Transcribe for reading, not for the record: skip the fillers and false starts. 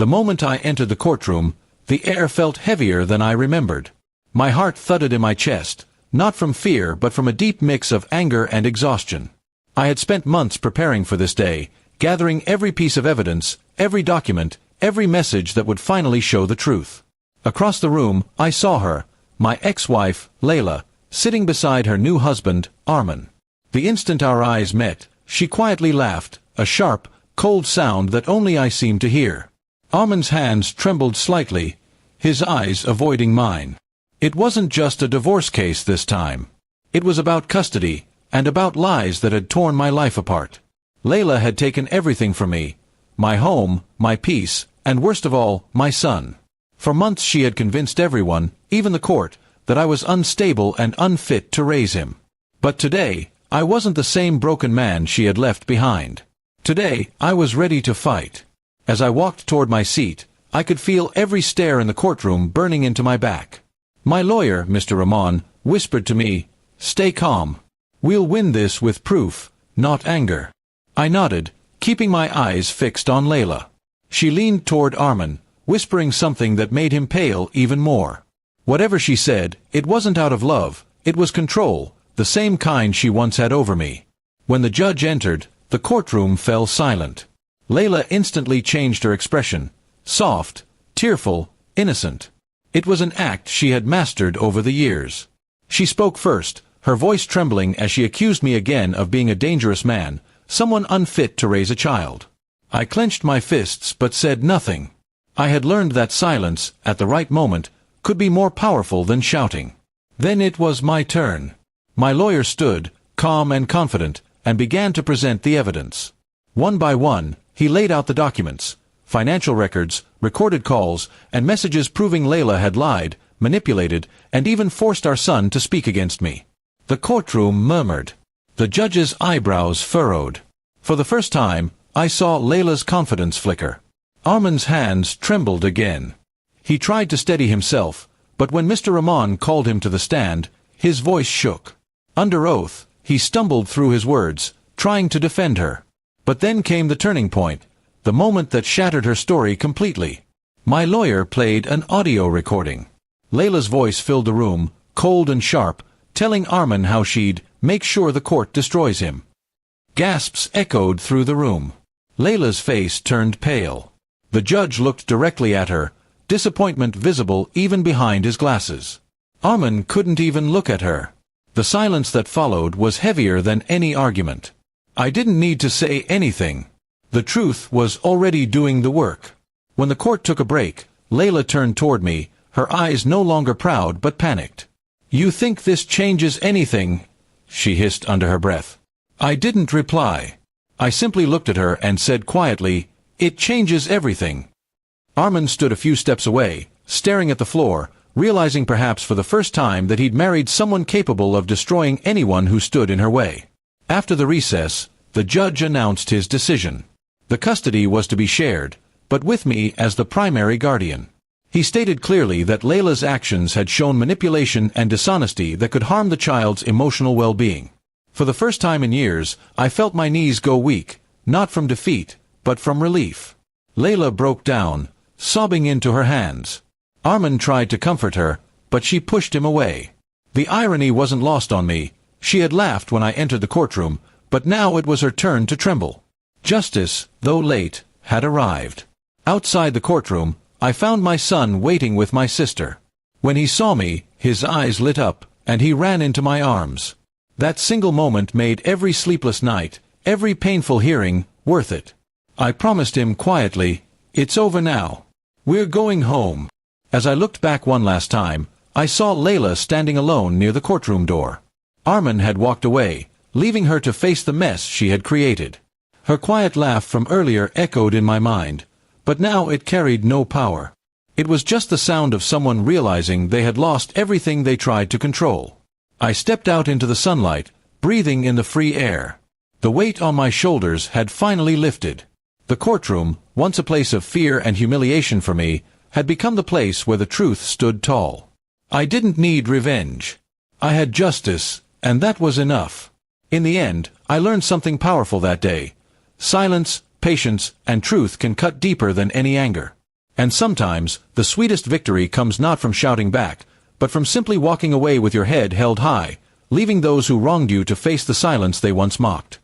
The moment I entered the courtroom, the air felt heavier than I remembered. My heart thudded in my chest, not from fear but from a deep mix of anger and exhaustion. I had spent months preparing for this day, gathering every piece of evidence, every document, every message that would finally show the truth. Across the room, I saw her, my ex-wife, Layla, sitting beside her new husband, Armin. The instant our eyes met, she quietly laughed, a sharp, cold sound that only I seemed to hear. Armin's hands trembled slightly, his eyes avoiding mine. It wasn't just a divorce case this time. It was about custody, and about lies that had torn my life apart. Layla had taken everything from me, my home, my peace, and worst of all, my son. For months she had convinced everyone, even the court, that I was unstable and unfit to raise him. But today, I wasn't the same broken man she had left behind. Today, I was ready to fight. As I walked toward my seat, I could feel every stare in the courtroom burning into my back. My lawyer, Mr. Rahman, whispered to me, "Stay calm. We'll win this with proof, not anger." I nodded, keeping my eyes fixed on Layla. She leaned toward Armin, whispering something that made him pale even more. Whatever she said, it wasn't out of love, it was control, the same kind she once had over me. When the judge entered, the courtroom fell silent. Layla instantly changed her expression, soft, tearful, innocent. It was an act she had mastered over the years. She spoke first, her voice trembling as she accused me again of being a dangerous man, someone unfit to raise a child. I clenched my fists but said nothing. I had learned that silence, at the right moment, could be more powerful than shouting. Then it was my turn. My lawyer stood, calm and confident, and began to present the evidence. One by one, he laid out the documents, financial records, recorded calls, and messages proving Layla had lied, manipulated, and even forced our son to speak against me. The courtroom murmured. The judge's eyebrows furrowed. For the first time, I saw Layla's confidence flicker. Armin's hands trembled again. He tried to steady himself, but when Mr. Rahman called him to the stand, his voice shook. Under oath, he stumbled through his words, trying to defend her. But then came the turning point, the moment that shattered her story completely. My lawyer played an audio recording. Layla's voice filled the room, cold and sharp, telling Armin how she'd make sure the court destroys him. Gasps echoed through the room. Layla's face turned pale. The judge looked directly at her, disappointment visible even behind his glasses. Armin couldn't even look at her. The silence that followed was heavier than any argument. I didn't need to say anything. The truth was already doing the work. When the court took a break, Layla turned toward me, her eyes no longer proud but panicked. "You think this changes anything?" she hissed under her breath. I didn't reply. I simply looked at her and said quietly, "It changes everything." Armin stood a few steps away, staring at the floor, realizing perhaps for the first time that he'd married someone capable of destroying anyone who stood in her way. After the recess, the judge announced his decision. The custody was to be shared, but with me as the primary guardian. He stated clearly that Layla's actions had shown manipulation and dishonesty that could harm the child's emotional well-being. For the first time in years, I felt my knees go weak, not from defeat, but from relief. Layla broke down, sobbing into her hands. Armin tried to comfort her, but she pushed him away. The irony wasn't lost on me. She had laughed when I entered the courtroom, but now it was her turn to tremble. Justice, though late, had arrived. Outside the courtroom, I found my son waiting with my sister. When he saw me, his eyes lit up, and he ran into my arms. That single moment made every sleepless night, every painful hearing, worth it. I promised him quietly, "It's over now. We're going home." As I looked back one last time, I saw Layla standing alone near the courtroom door. Armin had walked away, leaving her to face the mess she had created. Her quiet laugh from earlier echoed in my mind, but now it carried no power. It was just the sound of someone realizing they had lost everything they tried to control. I stepped out into the sunlight, breathing in the free air. The weight on my shoulders had finally lifted. The courtroom, once a place of fear and humiliation for me, had become the place where the truth stood tall. I didn't need revenge. I had justice, and that was enough. In the end, I learned something powerful that day. Silence, patience, and truth can cut deeper than any anger. And sometimes, the sweetest victory comes not from shouting back, but from simply walking away with your head held high, leaving those who wronged you to face the silence they once mocked.